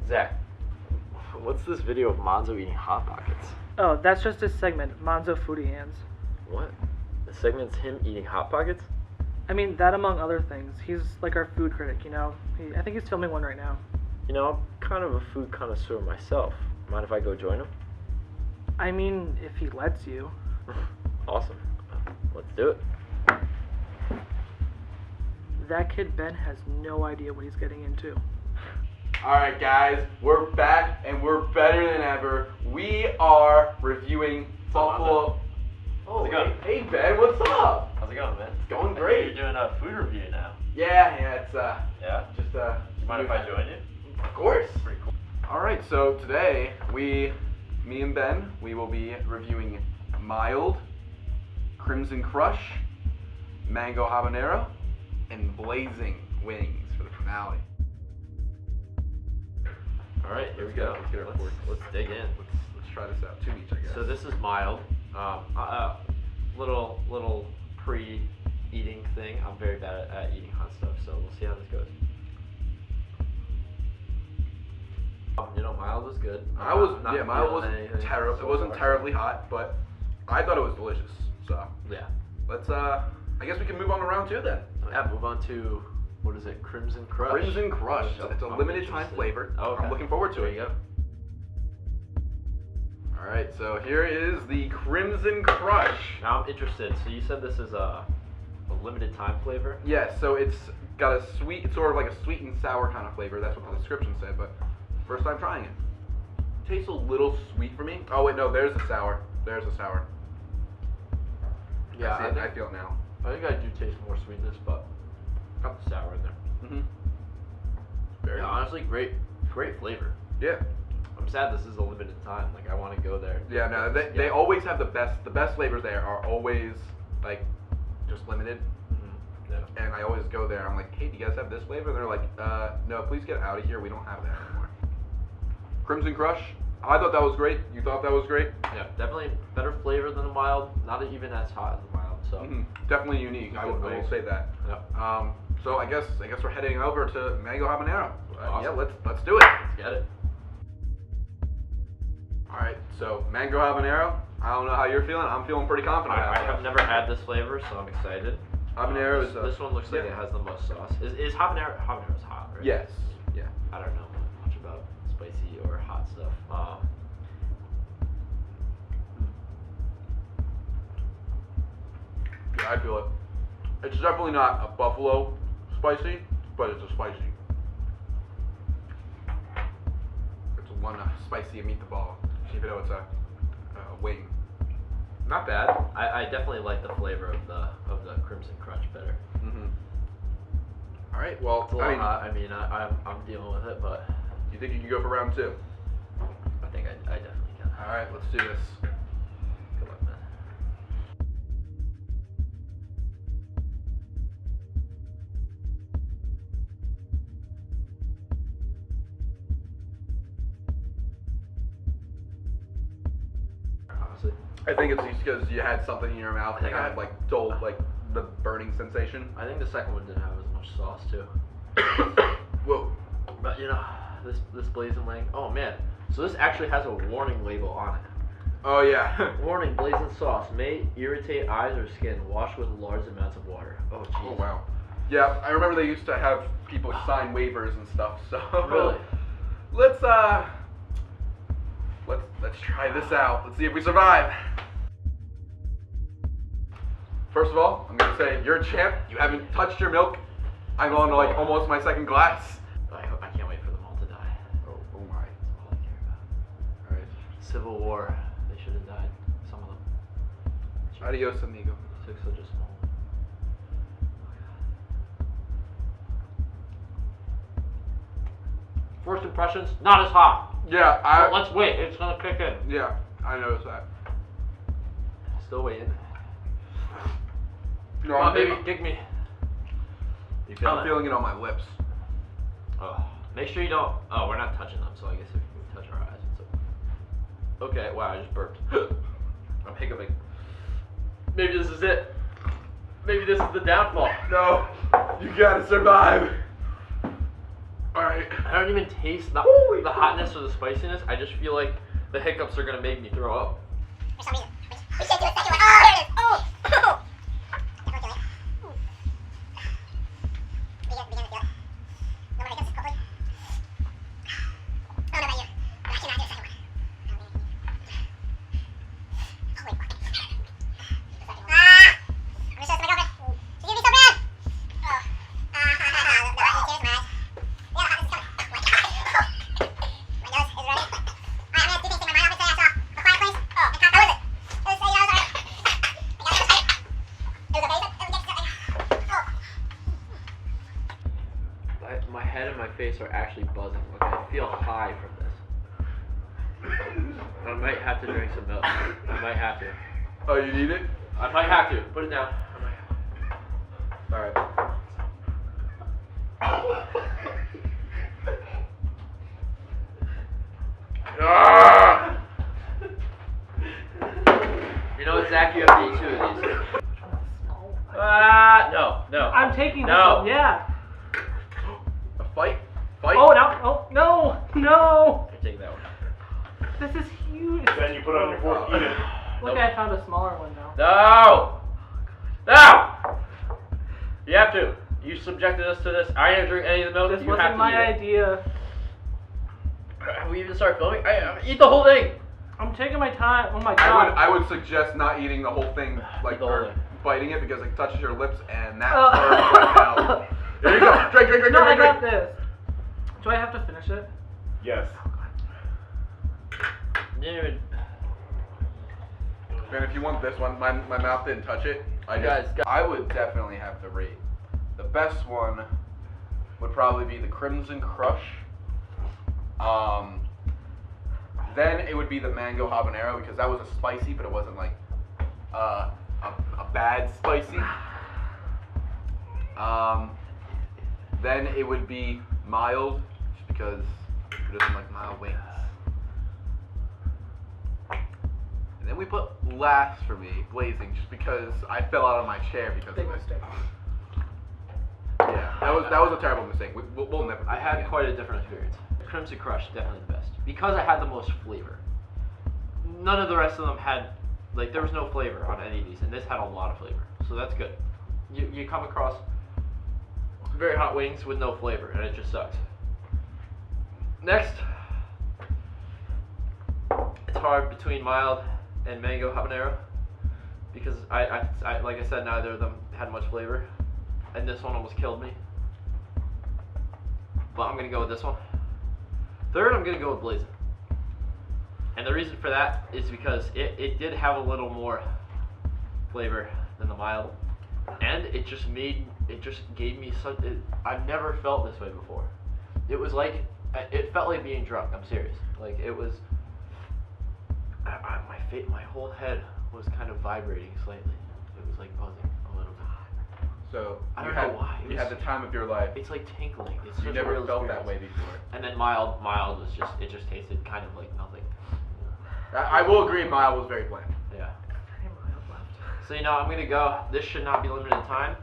Zach, what's this video of Monzo eating Hot Pockets? Oh, that's just a segment, Monzo Foody Hands. What? The segment's him eating Hot Pockets? I mean, that among other things. He's like our food critic, you know? I think he's filming one right now. You know, I'm kind of a food connoisseur myself. Mind if I go join him? I mean, if he lets you. Awesome. Let's do it. That kid Ben has no idea what he's getting into. Alright guys, we're back and we're better than ever. We are reviewing Buffalo. How's it going? Hey Ben, what's up? How's it going, man? It's going I great. think you're doing a food review now. Yeah, it's Yeah? just Do you mind if I join you? Of course. Pretty cool. Alright, so today me and Ben, we will be reviewing Mild, Crimson Crush, Mango Habanero, and Blazing Wings for the finale. Alright, here we go. Let's get our forks. Let's dig in. Let's try this out. 2 each, I guess. So this is mild. Little pre-eating thing. I'm very bad at eating hot stuff, so we'll see how this goes. Mild was good. Mild wasn't terrible. It wasn't terribly hot, but I thought it was delicious. So Yeah. let's I guess we can move on to round 2 then. Yeah, move on to, what is it, Crimson Crush? Crimson Crush. It's a I'm limited time interested. flavor. Oh, okay. I'm looking forward to There it. you go. All right, so here is the Crimson Crush. Now I'm interested. So you said this is a limited time flavor? Yes, so it's got a sweet, it's sort of like a sweet and sour kind of flavor. That's what the description said, but first time trying it. Tastes a little sweet for me. Oh wait, no, there's the sour. There's the sour. Yeah, I feel it now. I think I do taste more sweetness, but got the sour in there. Mm-hmm. Very Yeah, honestly, great flavor. Yeah. I'm sad this is a limited time. Like, I want to go there. Yeah, no, they always have the best flavors there are always like just limited. Mm-hmm. Yeah. And I always go there. I'm like, hey, do you guys have this flavor? And they're like, no, please get out of here. We don't have that anymore. Crimson Crush. I thought that was great. You thought that was great? Yeah, definitely better flavor than the mild. Not even as hot as the mild. So Definitely unique. I will say that. Yeah. So I guess we're heading over to Mango Habanero. Awesome. Yeah, let's do it. Let's get it. All right. So Mango Habanero. I don't know how you're feeling. I'm feeling pretty confident. I about have it. never had this flavor, so I'm excited. Habanero is this one looks like it has the most sauce. Is habanero's hot, right? Yes. Yeah. I don't know much about spicy or hot stuff. Yeah, I feel it. It's definitely not a buffalo spicy, but it's a spicy. It's one spicy meatball, even though it's a wing. Not bad. I definitely like the flavor of the Crimson Crush better. Mm-hmm. All right. Well, It's a little hot. I mean, I'm dealing with it, but you think you can go for round 2? I think I definitely can. All right. Let's do this. Good luck, man. Honestly. I think it's just because you had something in your mouth that had like dull, like the burning sensation. I think the second one didn't have as much sauce too. Whoa. But this blazing wing. Oh man. So this actually has a warning label on it. Oh yeah. Warning: blazing sauce may irritate eyes or skin. Wash with large amounts of water. Oh jeez. Oh wow. Yeah, I remember they used to have people sign waivers and stuff. So Really? let's try this out. Let's see if we survive. First of all, I'm gonna say you're a champ. You haven't touched your milk. I'm on like almost my second glass. I can't wait for them all to die. Oh my. That's all I care about. All right. Civil War. They should have died. Some of them. Adios, amigo. Took such a small. First impressions, not as hot. Yeah, But let's wait. It's gonna kick in. Yeah, I noticed that. Still waiting. No, Come on, baby, kick me. You feel I'm it? feeling it on my lips. Oh, make sure you don't. Oh, we're not touching them, so I guess if we touch our eyes, it's okay. Okay, wow, I just burped. I'm hiccuping. Maybe this is it. Maybe this is the downfall. No, you gotta survive. Alright. I don't even taste the hotness or the spiciness. I just feel like the hiccups are gonna make me throw up. For some reason. We should do a second one. Oh, there it is. Oh! Definitely feel it. Begin to feel it. No more hiccups, hopefully. I don't know about you, but I cannot do a second one. Oh, wait, fuck. I'm gonna show this to my girlfriend. She's gonna be so mad. Oh. No, I need tears in my eyes. Yeah, the hotness is coming. Oh my god. My nose is running. Alright, I'm gonna do things in my mind. Obviously, I saw a quiet place. Oh, and how was it? It was alright. I got it. It was okay. It was okay. Oh. My head and my face are actually buzzing. Okay, I feel high from this. I might have to drink some milk. I might have to. Oh, you need it? I might have to. Put it down. I might have to. Alright. Ah! You know what, Zach? You have to eat 2 of these. No. I'm taking this No. one, yeah. A fight? Fight? Oh, no. I take that one. This is huge. Then you put it on your fork, eat it. Look, I found a smaller one now. No! You have to. You subjected us to this. I didn't drink any of the milk. This You have wasn't to my eat it. idea. Have we even started filming? Eat the whole thing. I'm taking my time. Oh my god. I would suggest not eating the whole thing, like, The whole or thing. biting it because it touches your lips and that burns like hell. There you go. Drink. No, I got this. Do I have to finish it? Yes. Dude. Man, if you want this one, my mouth didn't touch it. Guys. I would definitely have to rate. The best one would probably be the Crimson Crush. Then it would be the Mango Habanero because that was a spicy, but it wasn't like a bad spicy. Then it would be mild, just because who doesn't like mild wings? And then we put last for me, Blazing, just because I fell out of my chair because Big of it. mistake. Yeah, that was a terrible mistake. We'll never. I had quite a different experience. Crimson Crush, definitely the best. Because I had the most flavor. None of the rest of them had, like, there was no flavor on any of these, and this had a lot of flavor. So that's good. You come across very hot wings with no flavor, and it just sucks. Next, it's hard between mild and mango habanero, because I like I said, neither of them had much flavor, and this one almost killed me. But I'm gonna go with this one. Third, I'm gonna go with Blazing. And the reason for that is because it did have a little more flavor than the mild, and it just gave me such. I've never felt this way before. It was like, it felt like being drunk. I'm serious. Like it was. My whole head was kind of vibrating slightly. It was like buzzing a little bit. So I don't know why. You had the time of your life. It's like tinkling. It's You such never a real felt experience. that way before. And then mild was it just tasted kind of like nothing. I will agree, mild was very bland. Yeah. Very mild left. So I'm gonna go. This should not be limited time.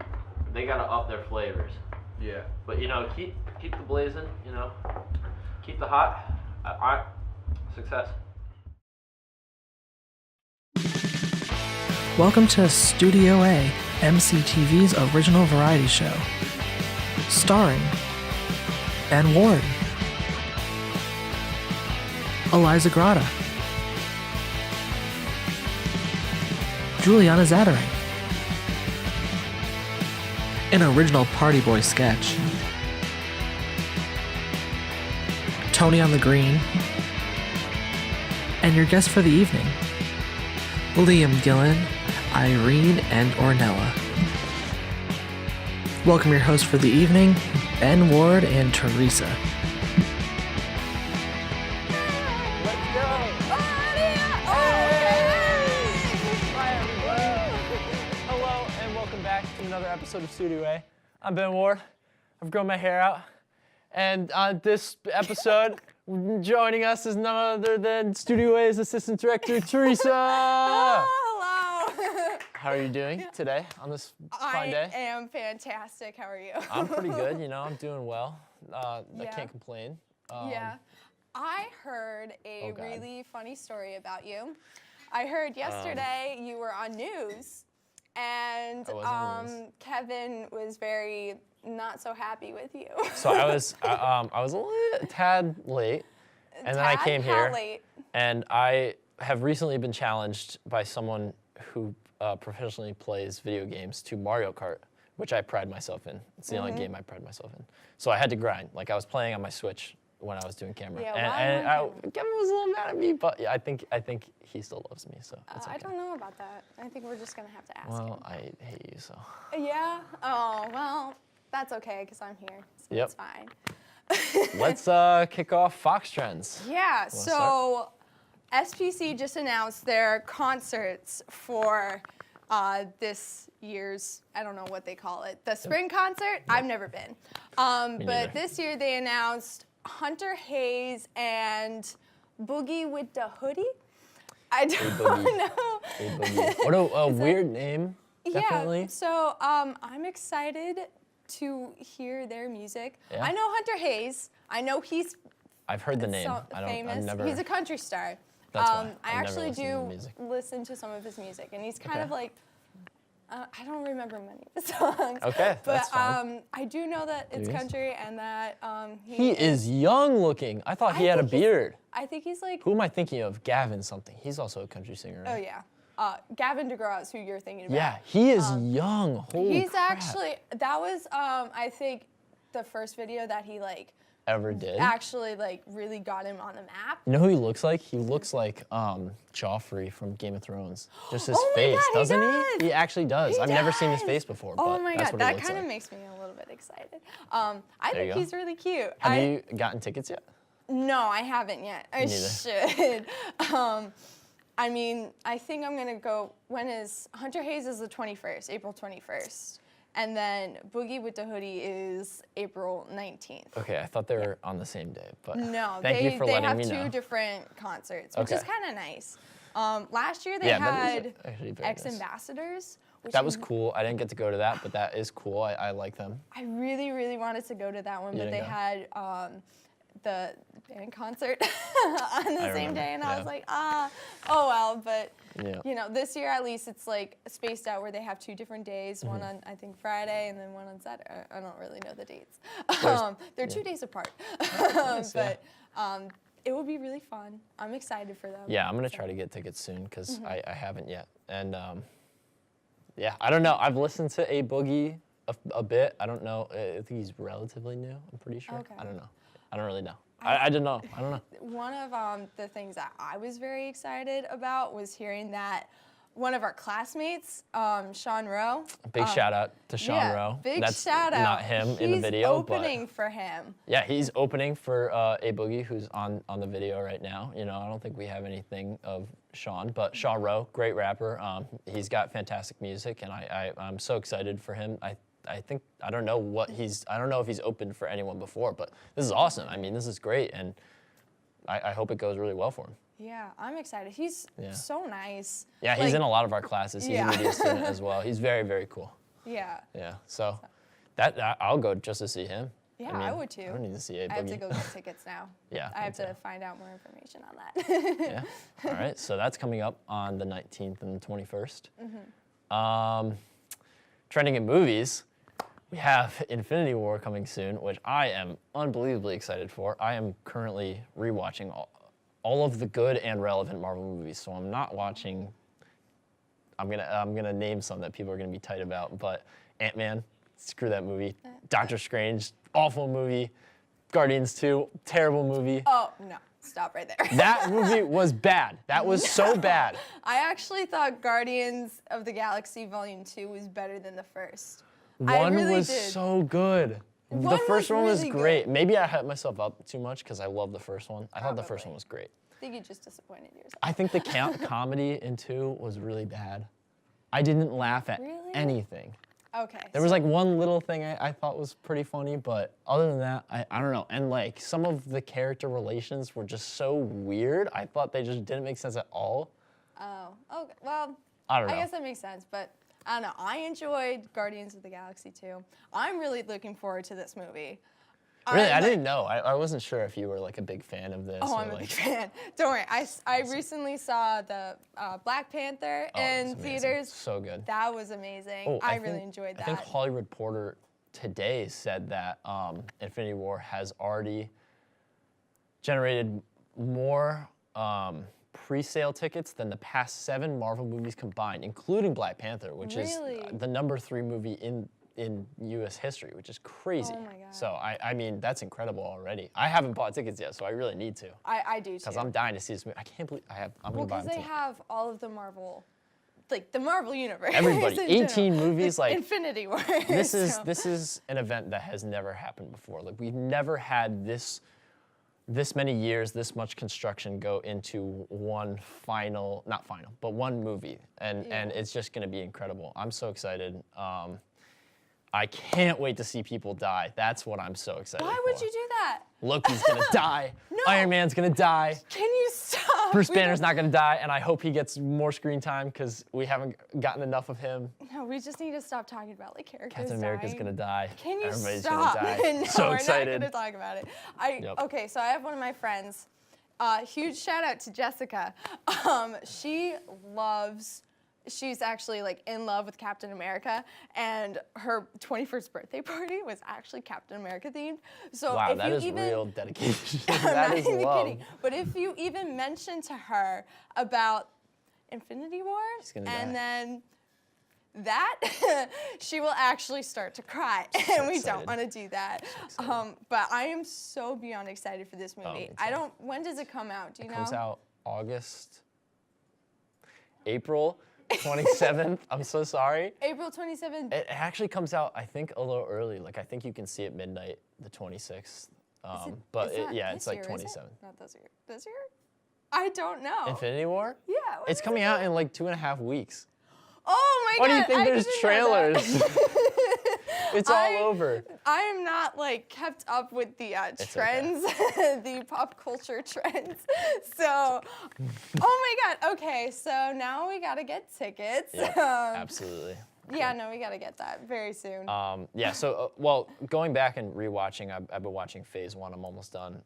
They gotta up their flavors. Yeah. But keep the blazing. Keep the hot. Success. Welcome to Studio A, MCTV's original variety show. Starring Ben Ward, Eliza Grata, Juliana Zattering, an original Partyboi sketch, Tony on the Green, and your guests for the evening, Liam Gillin, Irene, and Ornella. Welcome your hosts for the evening, Ben Ward and Theresa. Hello and welcome back to another episode of Studio A. I'm Ben Ward. I've grown my hair out. And on this episode, joining us is none other than Studio A's Assistant Director, Theresa. Hello. How are you doing today on this fine day? I am fantastic. How are you? I'm pretty good, you know, I'm doing well. I Yeah. can't complain. Yeah. I heard a Oh, God. really funny story about you. I heard yesterday you were on news, and I was on news. Kevin was very not so happy with you. So I was a tad late, and then I Tad, came how here, late? and I have recently been challenged by someone who professionally plays video games to Mario Kart, which I pride myself in. It's the only game I pride myself in. So I had to grind. Like I was playing on my Switch when I was doing camera, Yeah, and why Kevin was a little mad at me, but yeah, I think he still loves me, so it's okay. I don't know about that. I think we're just gonna have to ask Well, him. I hate you, so. Yeah? Oh, well, that's okay, because I'm here, so Yep. it's fine. Let's kick off Fox Trends. Yeah, start? so SPC just announced their concerts for this year's, I don't know what they call it, the spring concert. I've never been. neither. But this year they announced Hunter Hayes and Boogie with the Hoodie. I don't Boogie. know. Hey, Boogie. What a weird name, definitely. Yeah, so I'm excited to hear their music. Yeah. I know Hunter Hayes. I know he's I've heard the name. so I don't. famous. I've never. He's a country star. That's why. I I've never actually listened to do the music. listen to some of his music, and he's kind Okay. of like, I don't remember many of his songs. Okay, but that's fine. I do know that it's Yes. country and that He is young looking. I thought he had a think he's- beard. I think he's like, Who am I thinking of? Gavin something. He's also a country singer. oh Right? yeah, Gavin DeGraw is who you're thinking about. Yeah, he is young. Holy He's crap. actually, that was I think the first video that he like Ever did? actually like really got him on the map. You know who he looks like? He looks like Joffrey from Game of Thrones. Just his Oh my face, God, he doesn't does! he? He actually does. He I've never seen his does! face before, Oh but my that's God, what he that looks kind of like. makes me a little bit excited. I There you think go. he's really cute. Have you gotten tickets yet? No, I haven't yet. I neither. should. I mean, I think I'm gonna go. When is Hunter Hayes is the 21st, April 21st, and then Boogie with the Hoodie is April 19th. Okay, I thought they were on the same day, but No, thank you for they letting have me two know. different concerts, which is Okay. kind of nice. Last year they Yeah, that is had actually very nice. ex-ambassadors. Which That was cool. I didn't get to go to that, but that is cool. I like them. I really, really wanted to go to that one, You but they didn't go? had the band concert on the same remember, day, and I yeah. was like, oh well. But Yeah. you know, this year at least it's like spaced out where they have two different days, one Mm-hmm. on I think Friday and then one on Saturday. I don't really know the dates. There's- They're 2 days apart, Nice, yeah. but it will be really fun. I'm excited for them. Yeah, I'm gonna So- try to get tickets soon because Mm-hmm. I haven't yet. And yeah, I don't know. I've listened to A Boogie a bit. I don't know. I think he's relatively new. I'm pretty sure. Okay. I don't know. I don't really know. I don't know. I don't know. One of the things that I was very excited about was hearing that one of our classmates, Sean Rowe. Big shout out to Sean yeah, Rowe. Big That's shout out. not him in the He's video, opening for him. but yeah, he's opening for A Boogie, who's on the video right now. You know, I don't think we have anything of Sean, but Sean Rowe, great rapper. He's got fantastic music, and I'm so excited for him. I think I don't know if he's opened for anyone before, but this is awesome. I mean, this is great, and I hope it goes really well for him. Yeah, I'm excited. He's Yeah. so nice. Yeah, he's Like, in a lot of our classes. He's Yeah. a media student as well. He's very, very cool. Yeah. Yeah, so that I'll go just to see him. Yeah, I would too. I don't need to see A Boogie. I have to go get tickets now. Yeah, I have me to too. find out more information on that. Yeah. All right. So that's coming up on the 19th and the 21st. Trending in movies, we have Infinity War coming soon, which I am unbelievably excited for. I am currently rewatching all of the good and relevant Marvel movies, so I'm not watching. I'm gonna name some that people are gonna be tight about, but Ant-Man, screw that movie. Doctor Strange, awful movie. Guardians 2, terrible movie. Oh, no. Stop right there. That movie was bad. That was so bad. I actually thought Guardians of the Galaxy Volume 2 was better than the first. I One really was did. so good. One The first was one was really great. good. Maybe I hyped myself up too much because I love the first one. I thought the first Probably. one was great. I think you just disappointed yourself. I think the comedy in 2 was really bad. I didn't laugh at Really? anything. Okay. There was like one little thing I thought was pretty funny, but other than that, I don't know. And like some of the character relations were just so weird. I thought they just didn't make sense at all. Oh, okay. Well, I don't know. I guess that makes sense, but I don't know. I enjoyed Guardians of the Galaxy 2. I'm really looking forward to this movie. Really, I didn't know. I wasn't sure if you were like a big fan of this. Oh, or, I'm a like, big fan. Don't worry. I recently saw the Black Panther Oh, in it's amazing. theaters. So good. That was amazing. Oh, I really enjoyed that. I think Hollywood Reporter today said that Infinity War has already generated more pre-sale tickets than the past 7 Marvel movies combined, including Black Panther, which is the #3 movie in U.S. history, which is crazy. Oh my God. So I mean, that's incredible already. I haven't bought tickets yet, so I really need to. I do too. Because I'm dying to see this movie. I can't believe I'm Well, gonna buy because them they tonight. have all of the Marvel, like the Marvel universe. Everybody, in 18 general. movies, like Infinity War. this is so. this is an event that has never happened before. Like we've never had this many years, this much construction go into one one movie, and it's just going to be incredible. I'm so excited. I can't wait to see people die. That's what I'm so excited Why for. would you do that? Loki's gonna die. No. Iron Man's gonna die. Can you stop? Bruce Banner's not gonna die, and I hope he gets more screen time because we haven't gotten enough of him. No, we just need to stop talking about like characters Captain America's dying. gonna die. Can you Everybody's stop? gonna die. No, So we're excited. not gonna talk about it. Yep. Okay, so I have one of my friends. Huge shout out to Jessica. She's actually like in love with Captain America, and her 21st birthday party was actually Captain America themed. So Wow, if that you is even, real dedication. I'm That not is even love. kidding. But if you even mention to her about Infinity War, gonna and die. then that, she will actually start to cry, and we don't excited. want to do that. But I am so beyond excited for this movie. me I too. don't. When does it come out? Do you It know? comes out April 27th. I'm so sorry. April 27th. It actually comes out, I think, a little early. Like, I think you can see it midnight, the 26th. But It's not yeah, it's this like year, is it? 27th. Not this year. This year? I don't know. Infinity War? Yeah. when It's is coming it? out in like 2.5 weeks. Oh my Why do god! you think I there's didn't know that. trailers? It's all over. I am not like kept up with the trends, the pop culture trends. So, oh my god. Okay, so now we gotta get tickets. Yep, absolutely. Yeah, no, we gotta get that very soon. Yeah, so, well, going back and rewatching, I've been watching Phase 1, I'm almost done.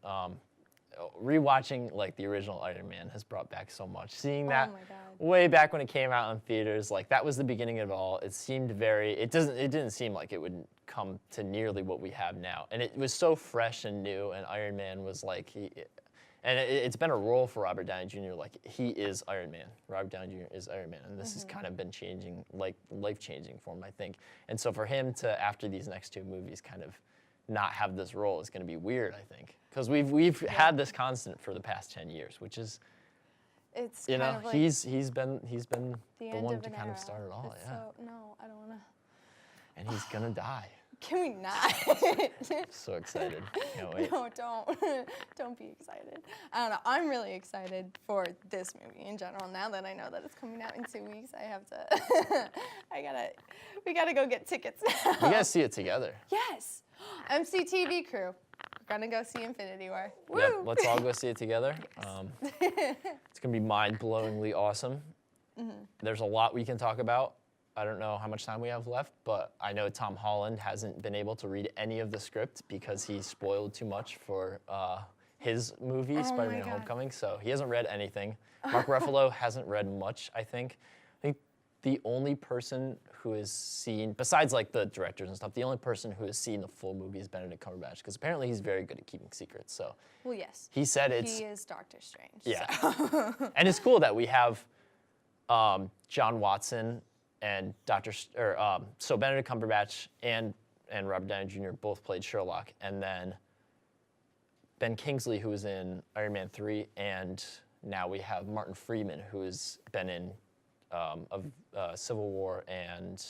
Rewatching, like, the original Iron Man has brought back so much. Seeing that my God. way back when it came out in theaters, like, that was the beginning of it all. It seemed it didn't seem like it would come to nearly what we have now. And it was so fresh and new, and Iron Man was, like, it's been a role for Robert Downey Jr., like, he is Iron Man. Robert Downey Jr. is Iron Man, and this has kind of been changing, like, life-changing for him, I think. And so for him to, after these next 2 movies, kind of not have this role is going to be weird, I think. Because we've had this constant for the past 10 years, which is, It's you know, kind of like he's been the end one of to an kind of era. start it all, It's yeah. So, no, I don't wanna. And he's gonna die. Can we not? So excited, can't wait. No, don't be excited. I don't know. I'm really excited for this movie in general. Now that I know that it's coming out in 2 weeks, I have to. We gotta go get tickets now. We gotta see it together. Yes, MCTV crew. We're gonna go see Infinity War. Woo! Yep, let's all go see it together. It's gonna be mind-blowingly awesome. There's a lot we can talk about. I don't know how much time we have left, but I know Tom Holland hasn't been able to read any of the script because he spoiled too much for his movie, Spider-Man God. Homecoming, so he hasn't read anything. Mark Ruffalo hasn't read much, I think. I think the only person who has seen, besides like the directors and stuff, the only person who has seen the full movie is Benedict Cumberbatch, because apparently he's very good at keeping secrets, so. Well, yes. He said it's. He is Doctor Strange. Yeah. So. And it's cool that we have John Watson and so Benedict Cumberbatch and Robert Downey Jr. both played Sherlock, and then Ben Kingsley, who was in Iron Man 3, and now we have Martin Freeman, who has been in Civil War and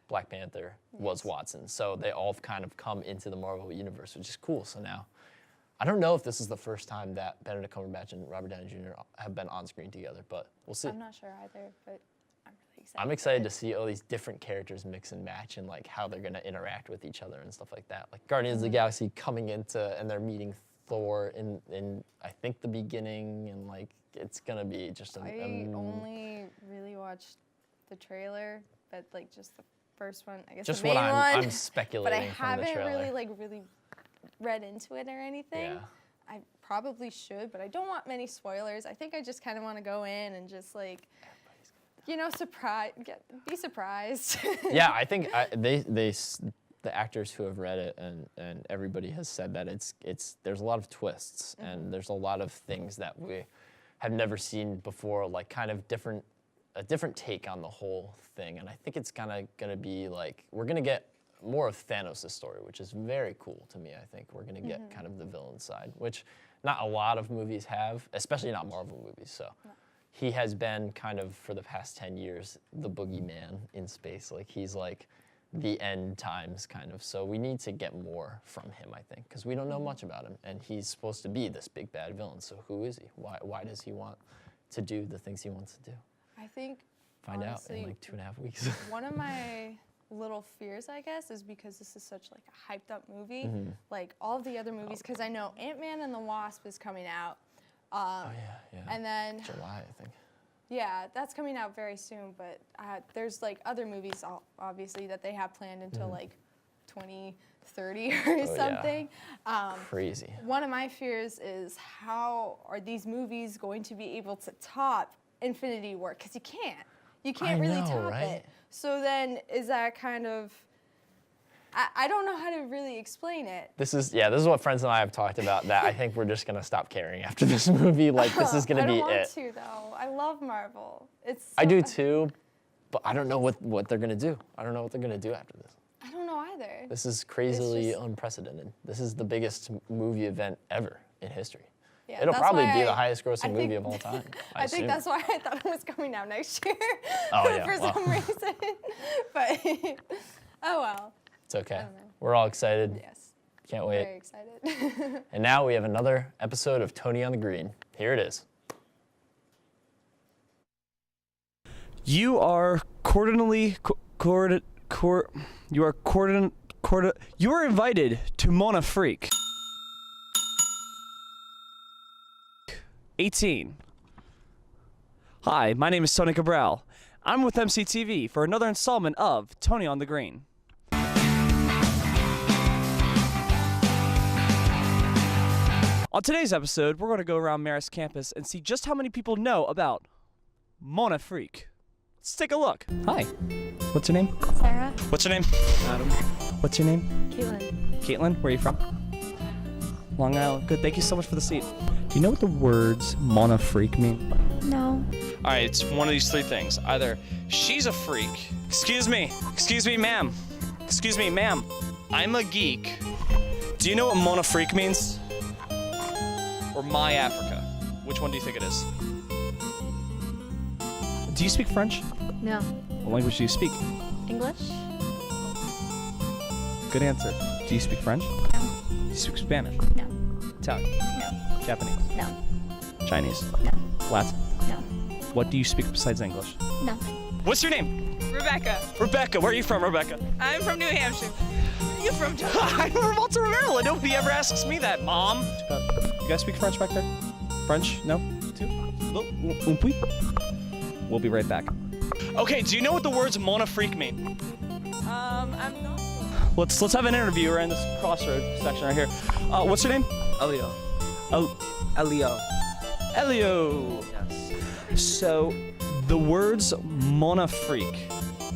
Black Panther, was Watson. So they all kind of come into the Marvel universe, which is cool. So now, I don't know if this is the first time that Benedict Cumberbatch and Robert Downey Jr. have been on screen together, but we'll see. I'm not sure either, but I'm really excited. I'm excited to see all these different characters mix and match and like how they're gonna interact with each other and stuff like that. Like Guardians of the Galaxy coming into and they're meeting Thor in I think the beginning, and like it's gonna be just I only really watched the trailer, but like just the first one. I guess just the main what I'm one. speculating But I from the haven't trailer. really read into it or anything. Yeah. I probably should, but I don't want many spoilers. I think I just kind of want to go in and just like, be surprised. Yeah, I think the actors who have read it and everybody has said that there's a lot of twists and there's a lot of things that we have never seen before, like kind of a different take on the whole thing. And I think it's kind of gonna be like, we're gonna get more of Thanos' story, which is very cool to me. I think we're gonna get kind of the villain side, which not a lot of movies have, especially not Marvel movies. So he has been kind of, for the past 10 years, the boogeyman in space. Like he's like the end times kind of. So we need to get more from him, I think, because we don't know much about him. And he's supposed to be this big bad villain. So who is he? Why does he want to do the things he wants to do? I think, Find honestly, out in like 2.5 weeks. one of my little fears, I guess, is because this is such like a hyped up movie. Like all of the other movies, because I know Ant-Man and the Wasp is coming out. Oh yeah. And then July, I think. yeah, that's coming out very soon. But there's like other movies, obviously, that they have planned until like 2030 or something. Crazy. One of my fears is how are these movies going to be able to top Infinity War? Because you can't. You can't really top it. So then is that kind of, I don't know how to really explain it. This is what friends and I have talked about, that I think we're just gonna stop caring after this movie. Like this is gonna be it. I don't want to though. I love Marvel. I do too, but I don't know what they're gonna do. I don't know what they're gonna do after this. I don't know either. This is crazily unprecedented. This is the biggest movie event ever in history. Yeah, It'll that's probably why be the highest grossing movie think- of all time. I think that's why I thought it was coming out next year. Oh, yeah, For some reason. But oh well. It's okay. I don't know. We're all excited. Yes. Can't wait. Very excited. And now we have another episode of Tony on the Green. Here it is. You are you are invited to Mon Afrique. 18. Hi, my name is Tony Cabral. I'm with MCTV for another installment of Tony on the Green. On today's episode, we're going to go around Marist campus and see just how many people know about Mon Afrique. Let's take a look. Hi. What's your name? Sarah. What's your name? Adam. What's your name? Caitlin. Caitlin, where are you from? Long Island. Good, thank you so much for the seat. Do you know what the words Mon Afrique mean? No. Alright, it's one of these three things. Either she's a freak. Excuse me, ma'am. Excuse me, ma'am. I'm a geek. Do you know what Mon Afrique means? Or My Africa? Which one do you think it is? Do you speak French? No. What language do you speak? English? Good answer. Do you speak French? No. Do you speak Spanish? No. Italian? No. Japanese? No. Chinese? No. Latin? No. What do you speak besides English? Nothing. What's your name? Rebecca. Rebecca. Where are you from, Rebecca? I'm from New Hampshire. Where are you from, John? I'm from Baltimore, Maryland. Nobody ever asks me that, Mom. You guys speak French back there? French? No? Un peu? We'll be right back. Okay, do you know what the words Mon Afrique mean? I'm not. Let's have an interview. We're in this crossroad section right here. What's your name? Elio. Elio. Elio. Yes. So, the words Mon Afrique,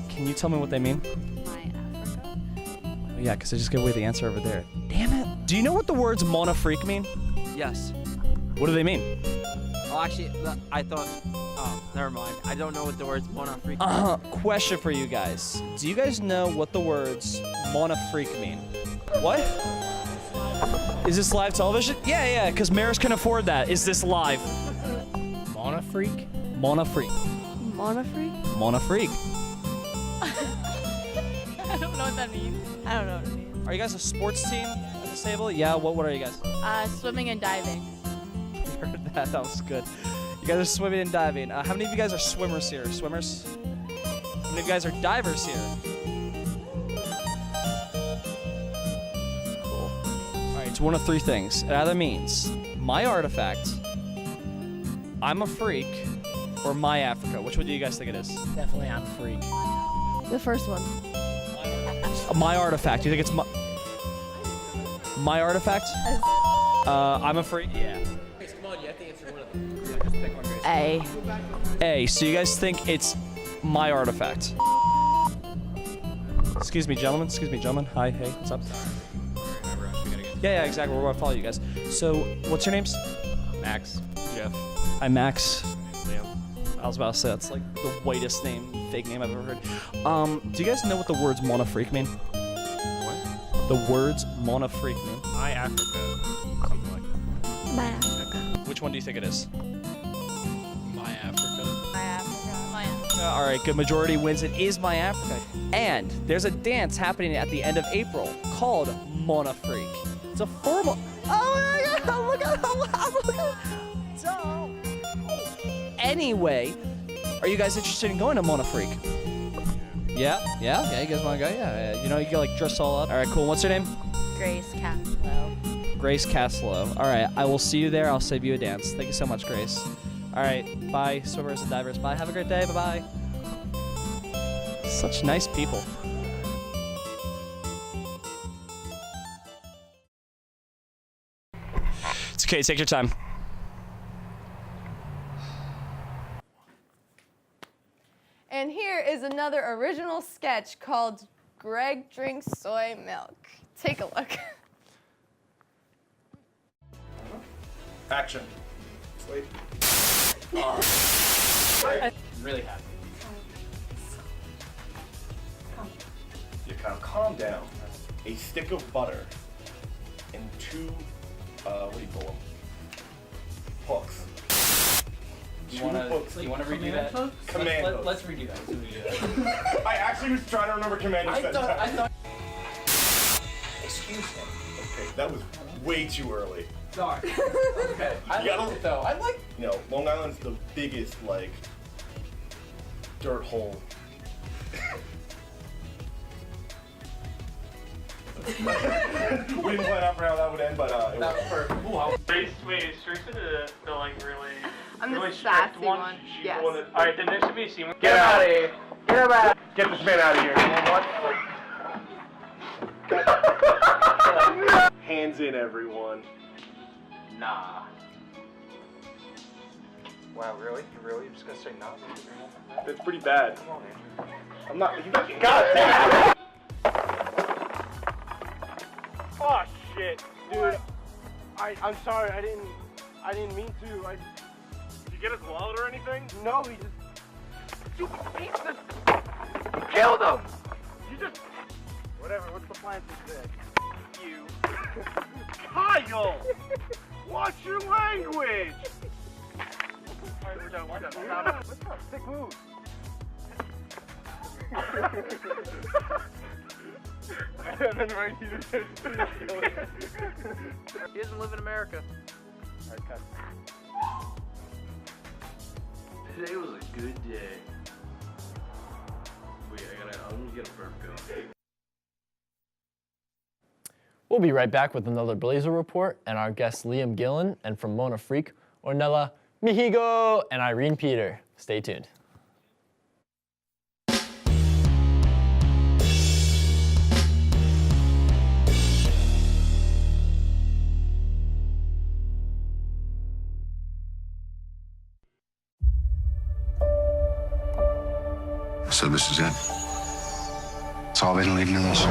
can you tell me what they mean? My Africa? Oh, yeah, because I just gave away the answer over there. Damn it. Do you know what the words Mon Afrique mean? Yes. What do they mean? Oh, actually, I thought. Oh, never mind. I don't know what the words Mon Afrique. Question for you guys. Do you guys know what the words Mon Afrique mean? What? Is this live television? Yeah, because Maris can afford that. Is this live? Mon Afrique? Mon Afrique. Mon Afrique? Mon Afrique. I don't know what that means. I don't know what it means. Are you guys a sports team at this table? Yeah, what are you guys? Swimming and diving. I heard that was good. You guys are swimming and diving. How many of you guys are swimmers here? Swimmers? How many of you guys are divers here? Cool. All right, it's one of three things. It either means my artifact, I'm a Freak or My Africa? Which one do you guys think it is? Definitely I'm a Freak. The first one. My Artifact. Do you think it's My Artifact? I'm a Freak? Yeah. Come on, you have to answer one of them. Just pick one, Grace. A. A. So you guys think it's My Artifact? Excuse me, gentlemen. Excuse me, gentlemen. Hi, hey, what's up? Yeah, exactly. We're going to follow you guys. So, what's your names? Max. Jeff. Hi, Max. Liam. I was about to say, that's like the whitest name, fake name I've ever heard. Do you guys know what the words Mon Afrique mean? What? The words Mon Afrique mean? My Africa. Something like that. My Africa. Which one do you think it is? My Africa. My Africa. My Africa. All right, good majority wins. It is My Africa. And there's a dance happening at the end of April called Mon Afrique. It's a formal. Oh my God! Look at how. Anyway, are you guys interested in going to Mon Afrique? Yeah. You guys want to go? Yeah. You know, you can like dress all up. All right, cool. What's your name? Grace Caslow. Grace Caslow. All right, I will see you there. I'll save you a dance. Thank you so much, Grace. All right, bye, swimmers and divers. Bye. Have a great day. Bye-bye. Such nice people. It's okay. Take your time. And here is another original sketch called Greg Drinks Soy Milk. Take a look. Action. Sleep. I'm really happy. You calm down. A stick of butter and two, what do you call them? Hooks. You want to redo that? Command hooks. Let's redo that. I actually was trying to remember command hooks. I thought. Excuse me. Okay, that was way too early. Sorry. Okay. I like it though. I like. You know, Long Island's the biggest, like, dirt hole. We didn't plan out for how that would end, but it That was worked. perfect. Wait, is Teresa the like really? I'm the really sassy strict one? one. She's Yes. the one that. All right, then there should be a scene. Get out of here. Get him out. Get this man out of here. You know what? Hands in, everyone. Nah. Wow, really? You really? You're just gonna say nah? That's pretty bad. Come on, Andrew. I'm not. You got. God damn it! Oh shit, dude. I'm sorry. I didn't mean to. Did you get his wallet or anything? No, he just. You beat this. You killed him. You just. Whatever. What's the plan for today? You. Kyle! Watch your language! Alright, we're done. What's up? Sick move. And then right here. He doesn't live in America. Alright, cut. Today was a good day. Wait, I'm gonna get a burp going. We'll be right back with another Blazer Report and our guests Liam Gillin and from Mon Afrique, Ornella, Mihigo, and Irene Peter. Stay tuned. So this is it. It's all been leading to this.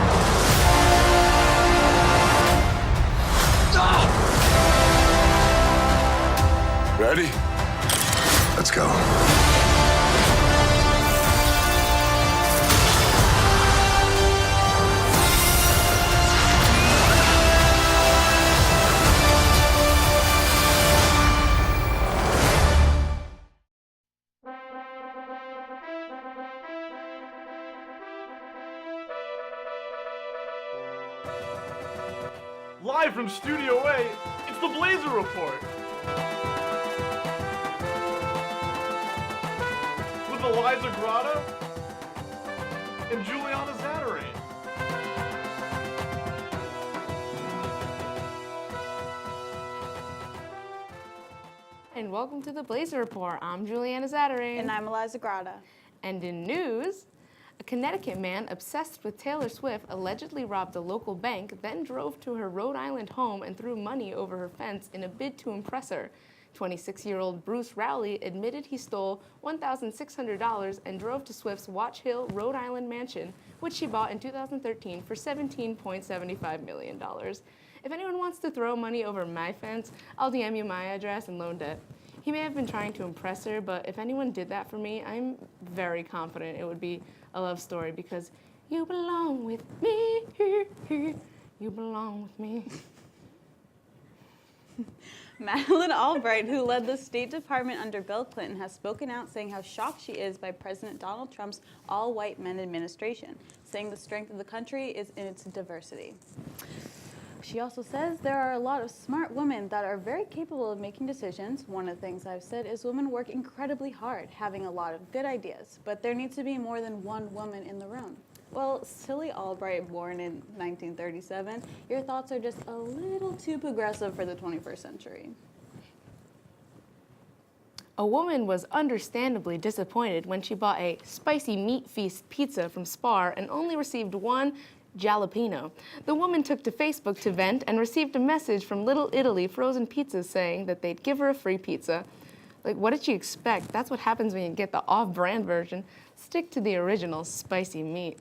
Ready? Let's go. Live from Studio A, it's the Blazer Report. With Eliza Grotto and Juliana Zatarain. and welcome to the Blazer Report. I'm Juliana Zattering. And I'm Eliza Grata. And in news, a Connecticut man obsessed with Taylor Swift allegedly robbed a local bank, then drove to her Rhode Island home and threw money over her fence in a bid to impress her. 26-year-old Bruce Rowley admitted he stole $1,600 and drove to Swift's Watch Hill, Rhode Island mansion, which she bought in 2013 for $17.75 million. If anyone wants to throw money over my fence, I'll DM you my address and loan debt. He may have been trying to impress her, but if anyone did that for me, I'm very confident it would be a love story because you belong with me. You belong with me. Madeleine Albright, who led the State Department under Bill Clinton, has spoken out saying how shocked she is by President Donald Trump's all-white men administration, saying the strength of the country is in its diversity. She also says there are a lot of smart women that are very capable of making decisions. One of the things I've said is women work incredibly hard, having a lot of good ideas, but there needs to be more than one woman in the room. Well, silly Albright, born in 1937, your thoughts are just a little too progressive for the 21st century. A woman was understandably disappointed when she bought a spicy meat feast pizza from Spar and only received one jalapeno. The woman took to Facebook to vent and received a message from Little Italy Frozen Pizzas saying that they'd give her a free pizza. Like, what did she expect? That's what happens when you get the off-brand version. Stick to the original spicy meat.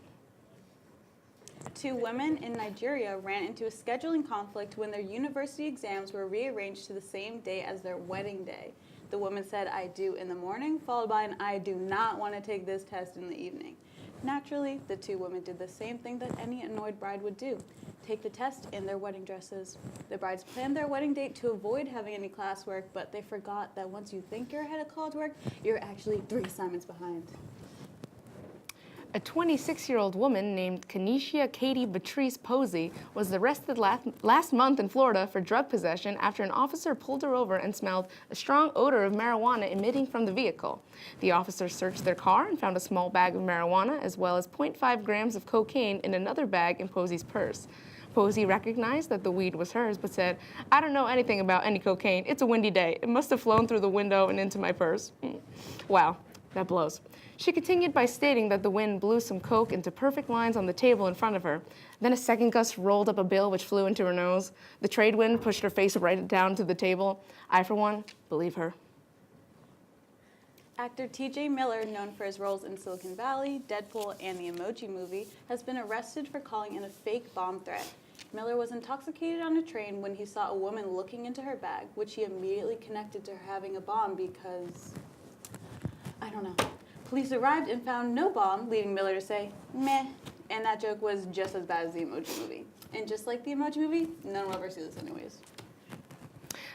2 women in Nigeria ran into a scheduling conflict when their university exams were rearranged to the same day as their wedding day. The woman said, "I do" in the morning, followed by an "I do not want to take this test" in the evening. Naturally, the 2 women did the same thing that any annoyed bride would do, take the test in their wedding dresses. The brides planned their wedding date to avoid having any classwork, but they forgot that once you think you're ahead of college work, you're actually 3 assignments behind. A 26-year-old woman named Kenesha Katie Patrice Posey was arrested last month in Florida for drug possession after an officer pulled her over and smelled a strong odor of marijuana emitting from the vehicle. The officer searched their car and found a small bag of marijuana as well as 0.5 grams of cocaine in another bag in Posey's purse. Posey recognized that the weed was hers but said, "I don't know anything about any cocaine. It's a windy day. It must have flown through the window and into my purse." Wow, that blows. She continued by stating that the wind blew some coke into perfect lines on the table in front of her. Then a second gust rolled up a bill which flew into her nose. The trade wind pushed her face right down to the table. I, for one, believe her. Actor T.J. Miller, known for his roles in Silicon Valley, Deadpool, and the Emoji Movie, has been arrested for calling in a fake bomb threat. Miller was intoxicated on a train when he saw a woman looking into her bag, which he immediately connected to her having a bomb because, I don't know. Police arrived and found no bomb, leaving Miller to say, "Meh," and that joke was just as bad as the Emoji Movie. And just like the Emoji Movie, no one will ever see this anyways.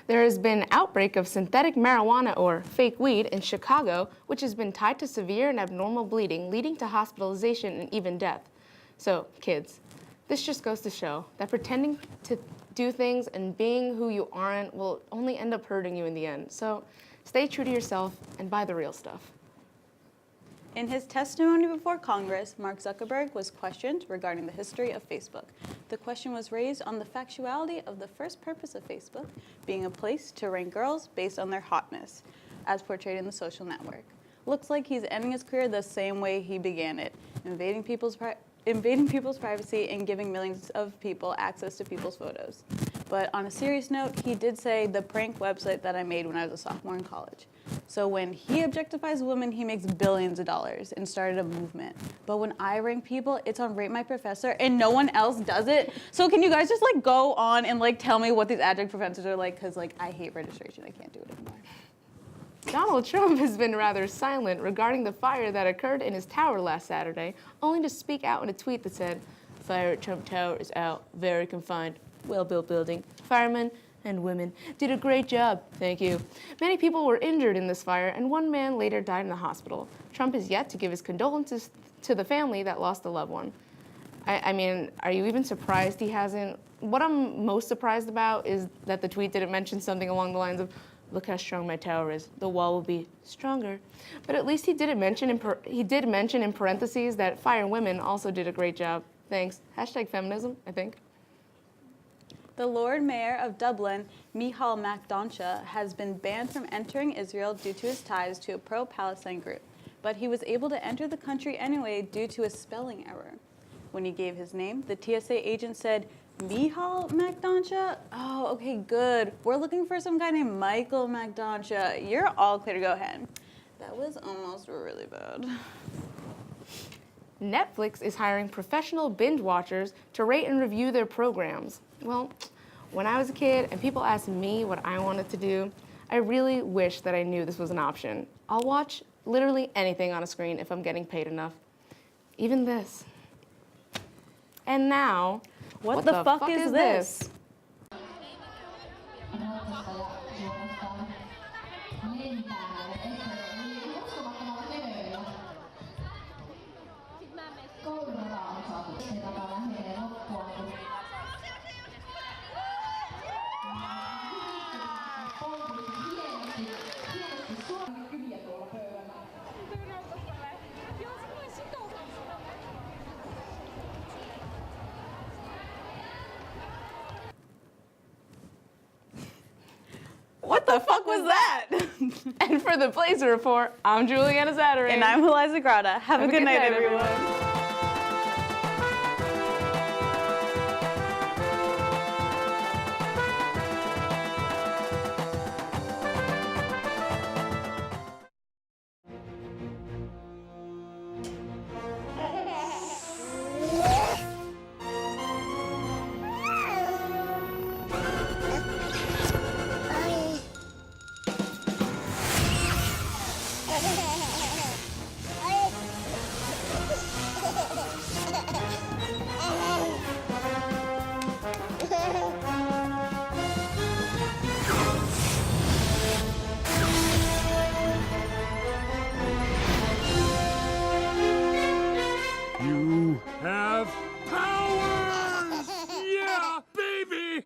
There has been an outbreak of synthetic marijuana or fake weed in Chicago, which has been tied to severe and abnormal bleeding, leading to hospitalization and even death. So, kids, this just goes to show that pretending to do things and being who you aren't will only end up hurting you in the end. So, stay true to yourself and buy the real stuff. In his testimony before Congress, Mark Zuckerberg was questioned regarding the history of Facebook. The question was raised on the factuality of the first purpose of Facebook, being a place to rank girls based on their hotness, as portrayed in the social network. Looks like he's ending his career the same way he began it, invading people's privacy and giving millions of people access to people's photos. But on a serious note, he did say the prank website that I made when I was a sophomore in college. So when he objectifies women, he makes billions of dollars and started a movement. But when I rank people, it's on Rate My Professor and no one else does it. So can you guys just like go on and like tell me what these adjunct professors are like? Cause like I hate registration, I can't do it anymore. Donald Trump has been rather silent regarding the fire that occurred in his tower last Saturday, only to speak out in a tweet that said, "Fire at Trump Tower is out, very confined, well-built building. Firemen and women did a great job, thank you." Many people were injured in this fire, and one man later died in the hospital. Trump is yet to give his condolences to the family that lost a loved one. I mean, are you even surprised he hasn't? What I'm most surprised about is that the tweet didn't mention something along the lines of, "Look how strong my tower is. The wall will be stronger." But at least he did mention in parentheses that fire women also did a great job. Thanks. #feminism, I think. The Lord Mayor of Dublin, Mihigo MacDoncha, has been banned from entering Israel due to his ties to a pro-Palestine group, but he was able to enter the country anyway due to a spelling error. When he gave his name, the TSA agent said, Mihigo MacDoncha? Oh, okay, good. We're looking for some guy named Michael MacDoncha. You're all clear to go ahead. That was almost really bad. Netflix is hiring professional binge watchers to rate and review their programs. Well, when I was a kid and people asked me what I wanted to do, I really wish that I knew this was an option. I'll watch literally anything on a screen if I'm getting paid enough. Even this. And now, what the fuck is this? What the fuck was that? And for the Blazer Report, I'm Juliana Zatteray. And I'm Eliza Grata. Have a good night, everyone. You have powers! Yeah, baby!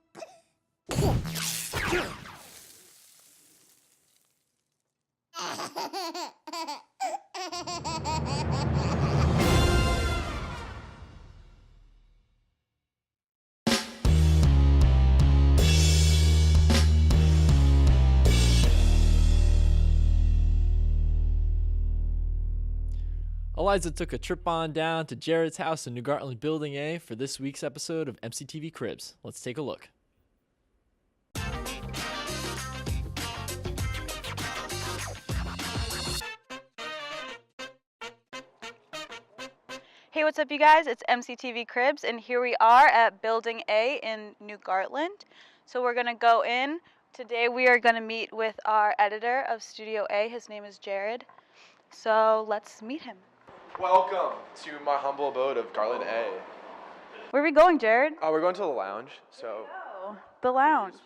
Eliza took a trip on down to Jared's house in New Gartland Building A for this week's episode of MCTV Cribs. Let's take a look. Hey, what's up, you guys? It's MCTV Cribs, and here we are at Building A in New Gartland. So we're gonna go in. Today we are gonna meet with our editor of Studio A. His name is Jared. So let's meet him. Welcome to my humble abode of Garland A. Where are we going, Jared? We're going to the lounge, so. Oh, the lounge.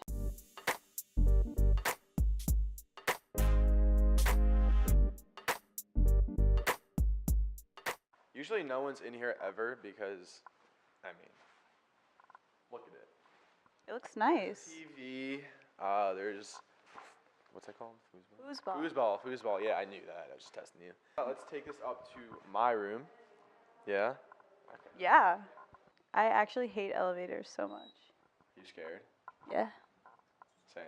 Usually no one's in here ever because, I mean, look at it. It looks nice. TV, there's, what's that called? Foosball. Foosball, yeah, I knew that, I was just testing you. Let's take this up to my room. Yeah? Okay. Yeah. I actually hate elevators so much. You scared? Yeah. Same.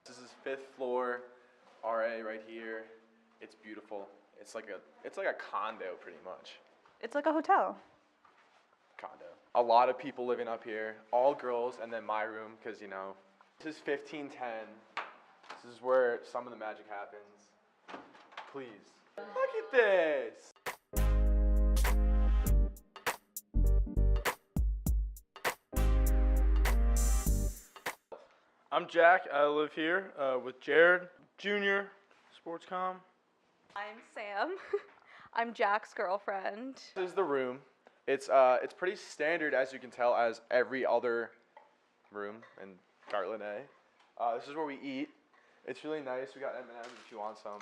This is 5th floor, RA right here. It's beautiful. It's like a condo pretty much. It's like a hotel. Condo. A lot of people living up here, all girls, and then my room, because, you know, this is 1510. This is where some of the magic happens. Please. Look at this! I'm Jack. I live here with Jared, Junior, Sportscom. I'm Sam. I'm Jack's girlfriend. This is the room. It's pretty standard, as you can tell, as every other room in Gartland A. This is where we eat. It's really nice. We got M&M's if you want some.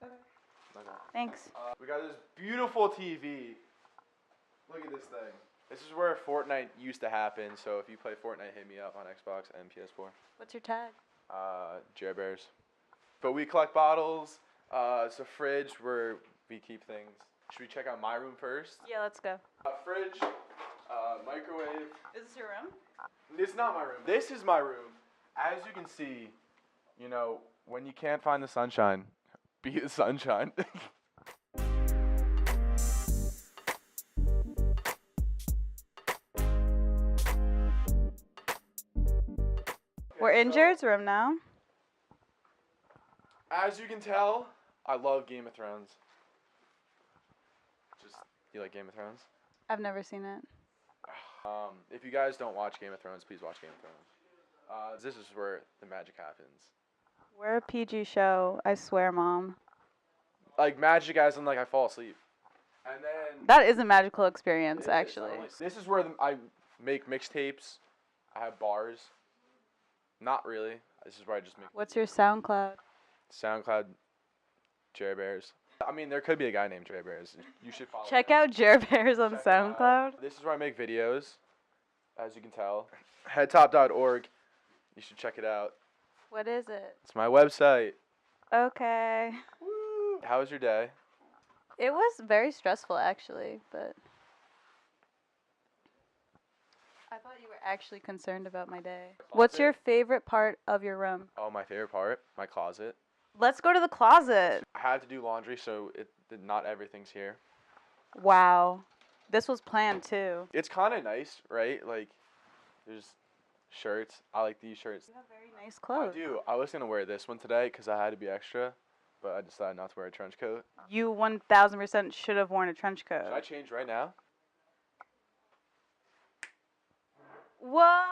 Okay. Okay. Thanks. We got this beautiful TV. Look at this thing. This is where Fortnite used to happen. So if you play Fortnite, hit me up on Xbox and PS4. What's your tag? Jared Bears. But we collect bottles. It's a fridge where we keep things. Should we check out my room first? Yeah, let's go. Fridge, microwave. Is this your room? It's not my room. This is my room. As you can see, you know, when you can't find the sunshine, be the sunshine. We're in Jared's room now. As you can tell, I love Game of Thrones. You like Game of Thrones? I've never seen it. If you guys don't watch Game of Thrones, please watch Game of Thrones. This is where the magic happens. We're a PG show, I swear, Mom. Like magic as in like I fall asleep. And then That is a magical experience, actually. this is where I make mixtapes. I have bars. Not really. This is where I just make. What's your SoundCloud? SoundCloud, Jerry Bears. I mean, there could be a guy named Jerry Bears. You should follow. Check out Jared Bears on SoundCloud. This is where I make videos, as you can tell. Headtop.org. You should check it out. What is it? It's my website. Okay. How was your day? It was very stressful, actually, but I thought you were actually concerned about my day. What's your favorite part of your room? Oh, my favorite part? My closet. Let's go to the closet. I had to do laundry, so not everything's here. Wow. This was planned, too. It's kind of nice, right? Like, there's shirts. I like these shirts. You have very nice clothes. I do. I was going to wear this one today because I had to be extra, but I decided not to wear a trench coat. You 1000% should have worn a trench coat. Should I change right now? Whoa!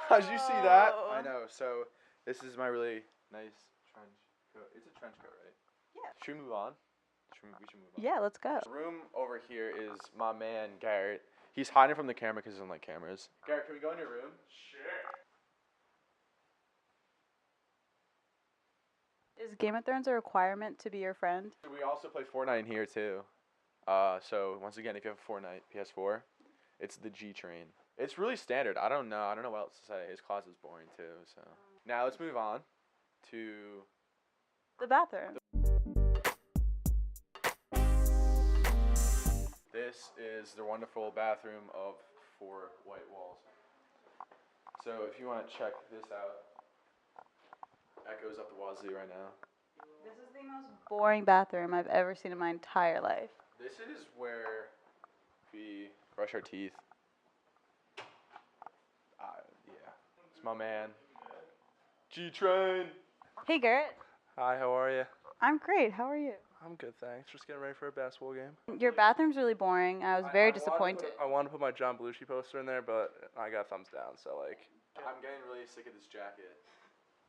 Did you see that? I know. So, this is my really nice trench coat. It's a trench coat, right? Yeah. Should we move on? We should move on. Yeah, let's go. The room over here is my man, Garrett. He's hiding from the camera because he doesn't like cameras. Garrett, can we go in your room? Sure. Is Game of Thrones a requirement to be your friend? We also play Fortnite in here, too. So, once again, if you have a Fortnite PS4, it's the G Train. It's really standard. I don't know what else to say. His closet's boring, too, so. Now, let's move on to the bathroom. This is the wonderful bathroom of 4 white walls. So if you want to check this out, echoes up the wazoo right now. This is the most boring bathroom I've ever seen in my entire life. This is where we brush our teeth. Yeah, it's my man. G-Train. Hey, Garrett. Hi, how are you? I'm great. How are you? I'm good, thanks. Just getting ready for a basketball game. Your bathroom's really boring. I was very disappointed. I wanted to put my John Belushi poster in there, but I got thumbs down, so like. I'm getting really sick of this jacket,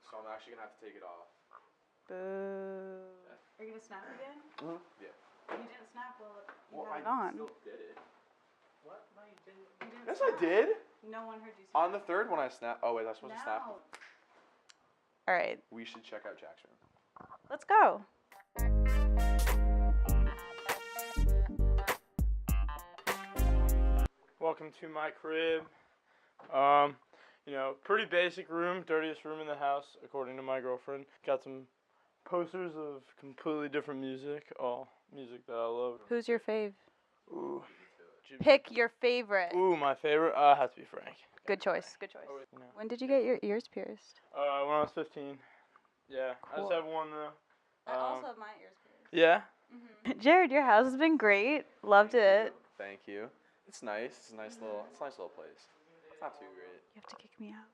so I'm actually going to have to take it off. Boo. Are you going to snap again? Mm-hmm. Yeah. You didn't snap while you Well, had it I on. still did it. What? No, you didn't. Yes, I did. No one heard you snap. On the third one, I snapped. Oh, wait, I was supposed to snap. All right. We should check out Jack's room. Let's go. Welcome to my crib. You know, pretty basic room, dirtiest room in the house, according to my girlfriend. Got some posters of completely different music, all music that I love. Who's your fave? Ooh. Pick your favorite. Ooh, my favorite has to be Frank. Good choice. Good choice. You know. When did you get your ears pierced? When I was 15. Yeah, I Cool. just have one now. I also have my ears pierced. Yeah? Jared, your house has been great. Loved it. Thank you. It's nice. It's a nice little place. It's not too great. You have to kick me out.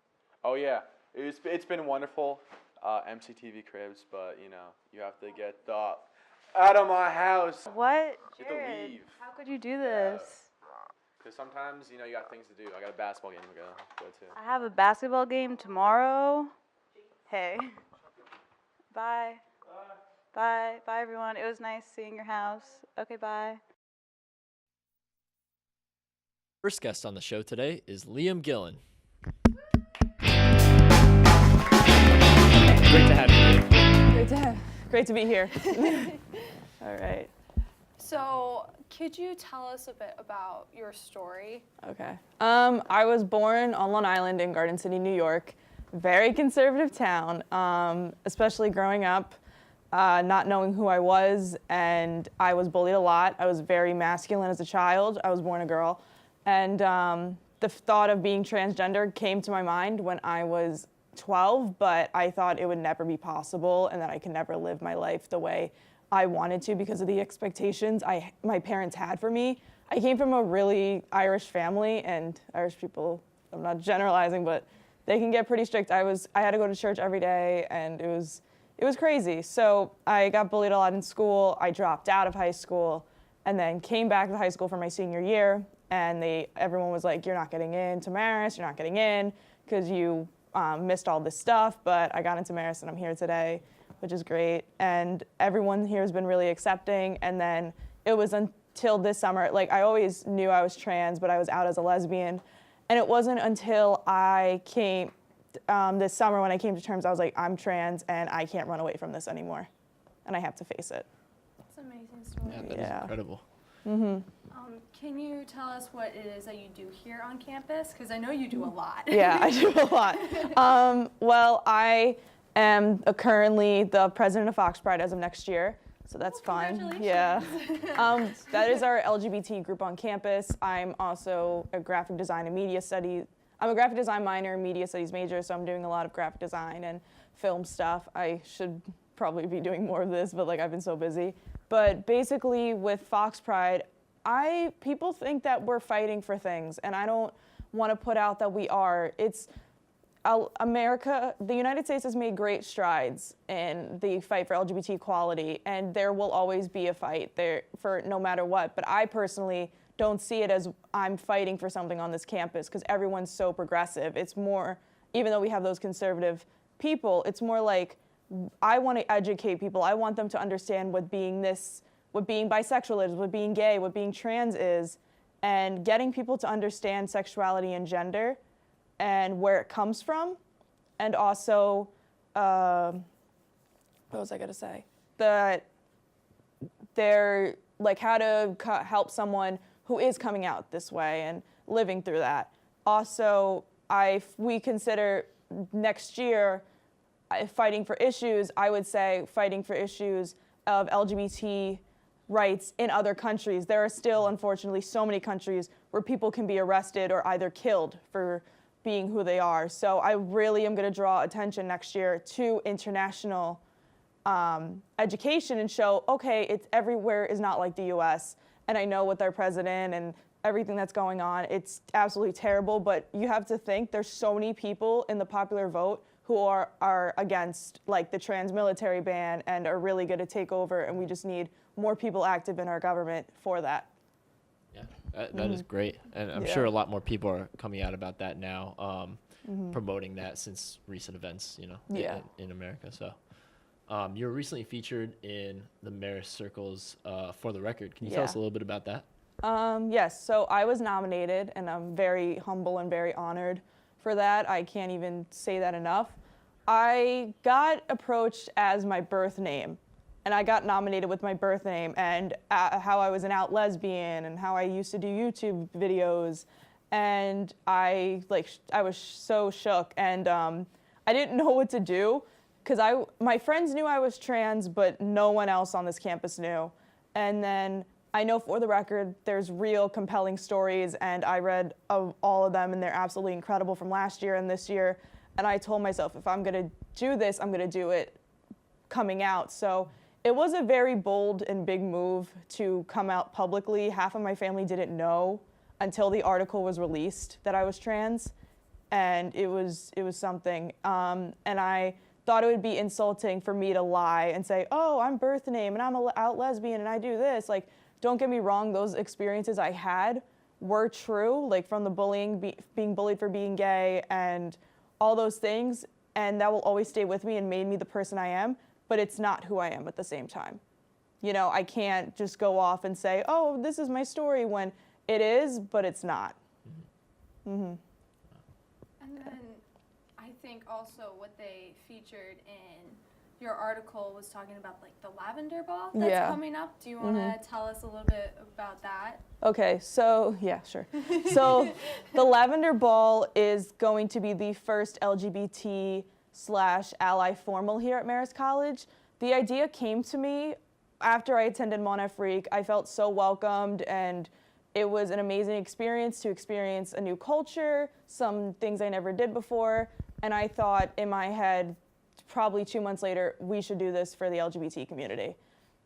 Oh yeah, it's been wonderful, MCTV cribs, but you know you have to get the out of my house. What? You have to Jared, leave. how could you do this? Because sometimes you know you got things to do. I got a basketball game to go to. I have a basketball game tomorrow. Hey. Bye. Bye. Bye, everyone. It was nice seeing your house. Okay, bye. First guest on the show today is Liam Gillin. Great to have you. Great to be here. All right. So, could you tell us a bit about your story? Okay. I was born on Long Island in Garden City, New York. Very conservative town, especially growing up, not knowing who I was, and I was bullied a lot. I was very masculine as a child. I was born a girl. And the thought of being transgender came to my mind when I was 12, but I thought it would never be possible and that I could never live my life the way I wanted to because of the expectations my parents had for me. I came from a really Irish family, and Irish people, I'm not generalizing, but they can get pretty strict. I had to go to church every day, and it was crazy. So I got bullied a lot in school. I dropped out of high school and then came back to high school for my senior year, and everyone was like, you're not getting into Marist, you're not getting in because you missed all this stuff, but I got into Marist and I'm here today, which is great. And everyone here has been really accepting. And then it was until this summer, like I always knew I was trans, but I was out as a lesbian. And it wasn't until I came this summer when I came to terms, I was like, I'm trans and I can't run away from this anymore. And I have to face it. That's an amazing story. Yeah, that is incredible. Mm-hmm. Can you tell us what it is that you do here on campus? Because I know you do a lot. Yeah, I do a lot. Well, I am currently the president of Fox Pride as of next year, so that's fun. Yeah. That is our LGBT group on campus. I'm also a graphic design and media studies. I'm a graphic design minor, media studies major, so I'm doing a lot of graphic design and film stuff. I should probably be doing more of this, but like I've been so busy. But basically with Fox Pride, people think that we're fighting for things, and I don't want to put out that we are. It's America, the United States has made great strides in the fight for LGBT equality, and there will always be a fight there for no matter what. But I personally don't see it as I'm fighting for something on this campus because everyone's so progressive. It's more, even though we have those conservative people, it's more like I want to educate people. I want them to understand what being bisexual is, what being gay, what being trans is, and getting people to understand sexuality and gender and where it comes from, and also, what was I gonna say? That they're like how to help someone who is coming out this way and living through that. Also, we consider next year fighting for issues, I would say fighting for issues of LGBT rights in other countries. There are still, unfortunately, so many countries where people can be arrested or either killed for being who they are. So I really am going to draw attention next year to international education and show, okay, it's everywhere is not like the US. And I know with our president and everything that's going on, it's absolutely terrible, but you have to think there's so many people in the popular vote who are against like the trans military ban and are really going to take over, and we just need more people active in our government for that. Yeah, that is great. And I'm sure a lot more people are coming out about that now, promoting that since recent events, in America. So you were recently featured in the Marist Circles for the Record. Can you tell us a little bit about that? Yes, so I was nominated, and I'm very humble and very honored for that. I can't even say that enough. I got approached as my birth name, and I got nominated with my birth name and how I was an out lesbian and how I used to do YouTube videos, and I was so shook, and I didn't know what to do because my friends knew I was trans, but no one else on this campus knew. And then I know for the record, there's real compelling stories, and I read all of them, and they're absolutely incredible from last year and this year. And I told myself, if I'm gonna do this, I'm gonna do it coming out. So it was a very bold and big move to come out publicly. Half of my family didn't know until the article was released that I was trans, and it was something. And I thought it would be insulting for me to lie and say, oh, I'm birth name, and I'm an out lesbian, and I do this. Like, don't get me wrong, those experiences I had were true, like from the bullying, being bullied for being gay and all those things, and that will always stay with me and made me the person I am, but it's not who I am at the same time. I can't just go off and say, oh, this is my story, when it is, but it's not. Mm-hmm. And then I think also what they featured in your article was talking about like the Lavender Ball that's coming up. Do you want to tell us a little bit about that? Okay, so yeah, sure. So the Lavender Ball is going to be the first LGBT/ally formal here at Marist College. The idea came to me after I attended Mon Afrique. I felt so welcomed, and it was an amazing experience to experience a new culture, some things I never did before, and I thought in my head, probably 2 months later, we should do this for the LGBT community.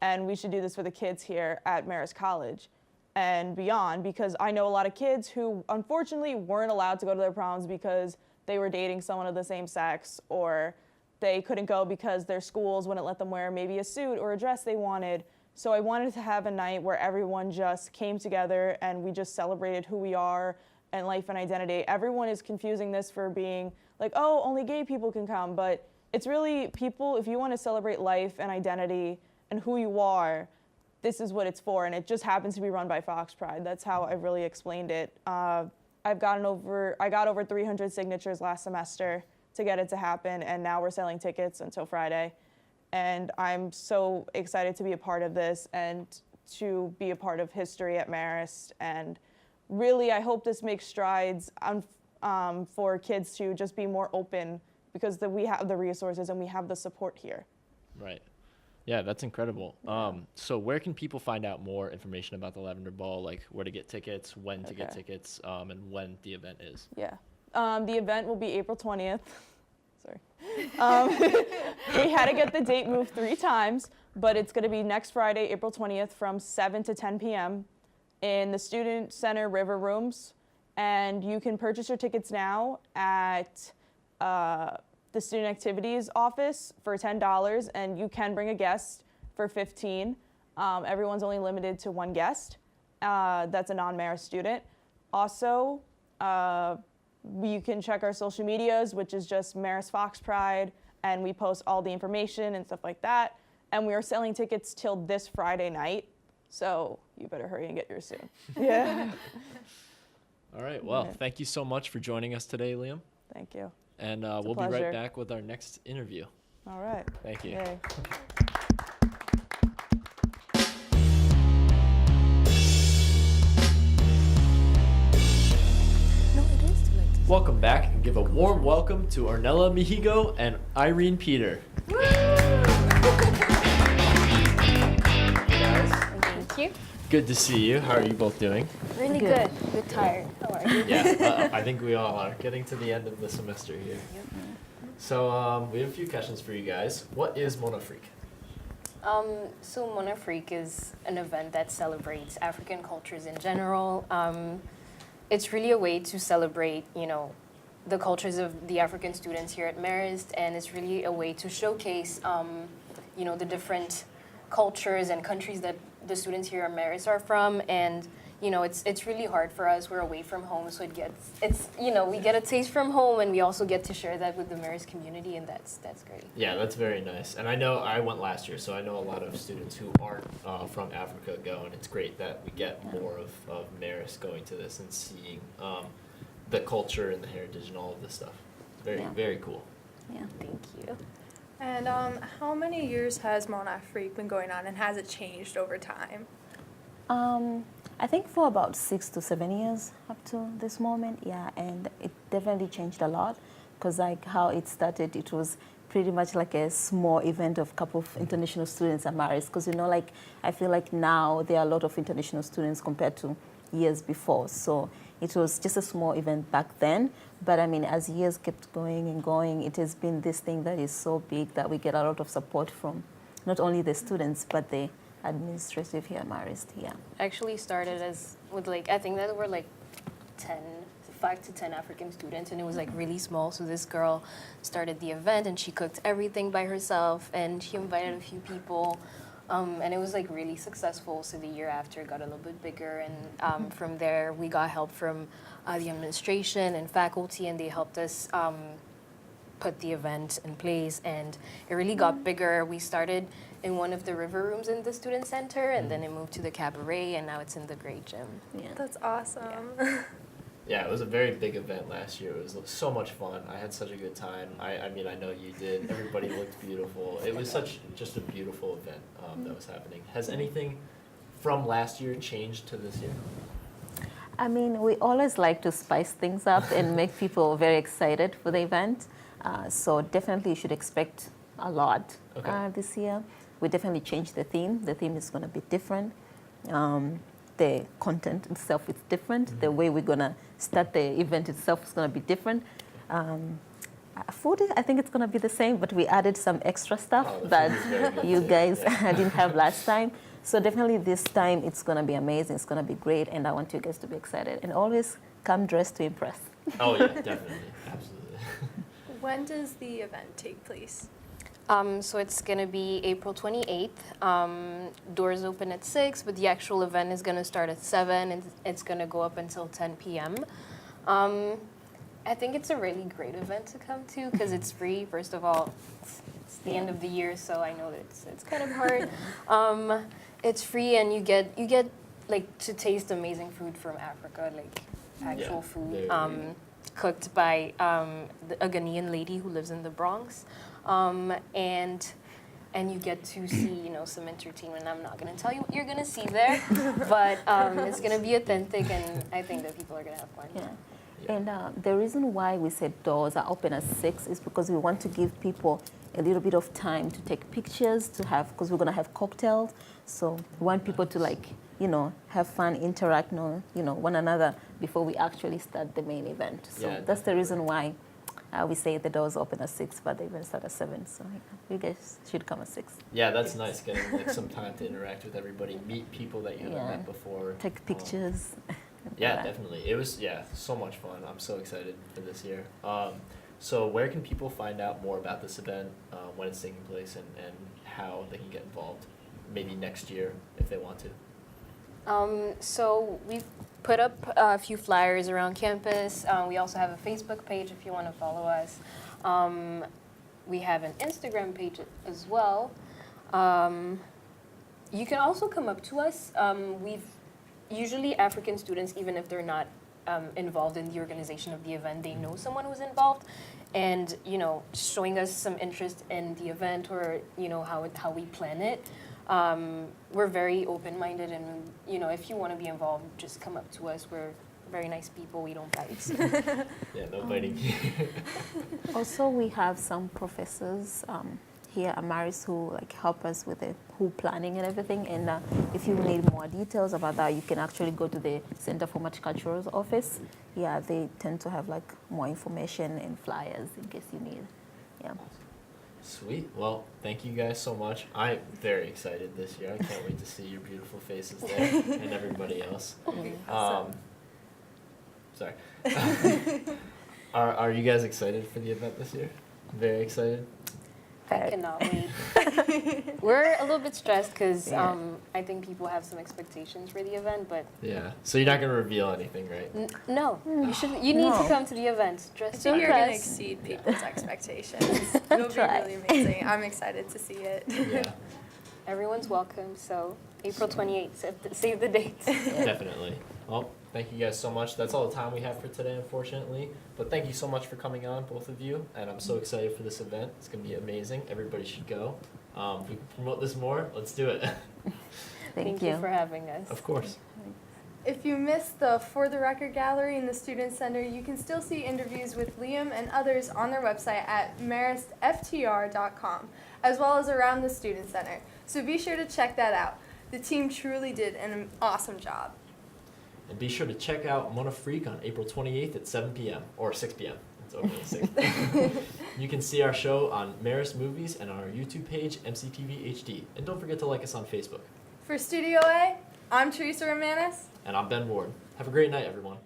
And we should do this for the kids here at Marist College and beyond, because I know a lot of kids who unfortunately weren't allowed to go to their proms because they were dating someone of the same sex, or they couldn't go because their schools wouldn't let them wear maybe a suit or a dress they wanted. So I wanted to have a night where everyone just came together and we just celebrated who we are and life and identity. Everyone is confusing this for being like, oh, only gay people can come, but it's really people, if you want to celebrate life and identity and who you are, this is what it's for, and it just happens to be run by Fox Pride. That's how I really explained it. I got over 300 signatures last semester to get it to happen, and now we're selling tickets until Friday. And I'm so excited to be a part of this and to be a part of history at Marist. And really, I hope this makes strides for kids to just be more open, because we have the resources and we have the support here. Right. Yeah, that's incredible. So where can people find out more information about the Lavender Ball, like where to get tickets, when to get tickets, and when the event is? Yeah. The event will be April 20th. Sorry. We had to get the date moved 3 times, but it's going to be next Friday, April 20th from 7 to 10 p.m. in the Student Center River Rooms. And you can purchase your tickets now at the Student Activities office for $10, and you can bring a guest for $15. Everyone's only limited to 1 guest. That's a non-Marist student. Also, you can check our social medias, which is just Marist Fox Pride, and we post all the information and stuff like that. And we are selling tickets till this Friday night, so you better hurry and get yours soon. Yeah. All right. Well, thank you so much for joining us today, Liam. Thank you. And we'll be right back with our next interview. All right. Thank you. Yay. Welcome back, and give a warm welcome to Ornella Mihigo and Irene Peter. Thank you. Good to see you. How are you both doing? Really good. Good tired. How are you? Yeah, I think we all are. Getting to the end of the semester here. So we have a few questions for you guys. What is Mon Afrique? So Mon Afrique is an event that celebrates African cultures in general. It's really a way to celebrate, the cultures of the African students here at Marist, and it's really a way to showcase, the different cultures and countries that the students here at Marist are from. And it's really hard for us. We're away from home, so we get a taste from home, and we also get to share that with the Marist community, and that's great. Yeah, that's very nice. And I know I went last year, so I know a lot of students who aren't from Africa go, and it's great that we get more of Marist going to this and seeing the culture and the heritage and all of this stuff. Very cool. Yeah, thank you. And how many years has Mon Afrique been going on, and has it changed over time? I think for about 6 to 7 years up to this moment, yeah, and it definitely changed a lot, because like how it started, it was pretty much like a small event of a couple of international students at Marist, because I feel like now there are a lot of international students compared to years before, so it was just a small event back then, but as years kept going and going, it has been this thing that is so big that we get a lot of support from not only the students, but the administrative here at Marist, yeah. Actually started with I think that were 5 to 10 African students, and it was really small. So this girl started the event, and she cooked everything by herself, and she invited a few people, and it was really successful. So the year after it got a little bit bigger, and from there we got help from the administration and faculty, and they helped us put the event in place, and it really got bigger. We started in one of the river rooms in the student center, and then it moved to the cabaret, and now it's in the great gym. Yeah. That's awesome. Yeah, it was a very big event last year. It was so much fun. I had such a good time. I know you did. Everybody looked beautiful. It was just a beautiful event that was happening. Has anything from last year changed to this year? We always like to spice things up and make people very excited for the event. So definitely you should expect a lot this year. We definitely changed the theme. The theme is going to be different. the content itself is different. The way we're gonna start the event itself is gonna be different. Food, I think it's gonna be the same, but we added some extra stuff that you guys didn't have last time. So definitely this time it's gonna be amazing. It's gonna be great, and I want you guys to be excited. And always come dressed to impress. Oh yeah, definitely, absolutely. When does the event take place? So it's gonna be April 28th. Doors open at 6, but the actual event is gonna start at 7, and it's gonna go up until 10 p.m. I think it's a really great event to come to because it's free. First of all, it's the end of the year, so I know that it's kind of hard. It's free, and you get like to taste amazing food from Africa, like actual food cooked by a Ghanaian lady who lives in the Bronx, and you get to see some entertainment. I'm not gonna tell you what you're gonna see there, but it's gonna be authentic, and I think that people are gonna have fun. Yeah. And the reason why we said doors are open at 6 is because we want to give people a little bit of time to take pictures, because we're going to have cocktails. So we want people to have fun, interact, one another before we actually start the main event. So that's the reason why we say the doors open at 6, but the event starts at 7. So you guys should come at 6. Yeah, that's nice, getting some time to interact with everybody, meet people that you haven't met before. Take pictures. Yeah, definitely. It was, so much fun. I'm so excited for this year. So where can people find out more about this event, when it's taking place, and how they can get involved, maybe next year if they want to? So we've put up a few flyers around campus. We also have a Facebook page if you want to follow us. We have an Instagram page as well. You can also come up to us. Usually African students, even if they're not involved in the organization of the event, they know someone who's involved, and showing us some interest in the event or how we plan it. We're very open-minded, and if you want to be involved, just come up to us. We're very nice people. We don't bite. Yeah, no biting. Also, we have some professors here at Maris who help us with the whole planning and everything. And if you need more details about that, you can actually go to the Center for Multicultural office. Yeah, they tend to have more information and flyers in case you need. Yeah. Sweet. Well, thank you guys so much. I'm very excited this year. I can't wait to see your beautiful faces there and everybody else. Sorry. Are you guys excited for the event this year? Very excited? I cannot wait. We're a little bit stressed because I think people have some expectations for the event, but yeah. So you're not gonna reveal anything, right? No, you should. You need to come to the event. Dress to you're gonna impress. exceed people's expectations. It'll be really amazing. I'm excited to see it. Yeah. Everyone's welcome. So April 28th. Save the dates. Definitely. Well, thank you guys so much. That's all the time we have for today, unfortunately. But thank you so much for coming on, both of you. And I'm so excited for this event. It's going to be amazing. Everybody should go. If we can promote this more, let's do it. Thank you for having us. Of course. If you missed the For the Record Gallery in the Student Center, you can still see interviews with Liam and others on their website at maristftr.com, as well as around the Student Center. So be sure to check that out. The team truly did an awesome job. And be sure to check out Mon Afrique on April 28th at 7 p.m. or 6 p.m. It's open at 6. You can see our show on Maris Movies and on our YouTube page, MCTV HD. And don't forget to like us on Facebook. For Studio A, I'm Theresa Romaniec. And I'm Ben Ward. Have a great night, everyone.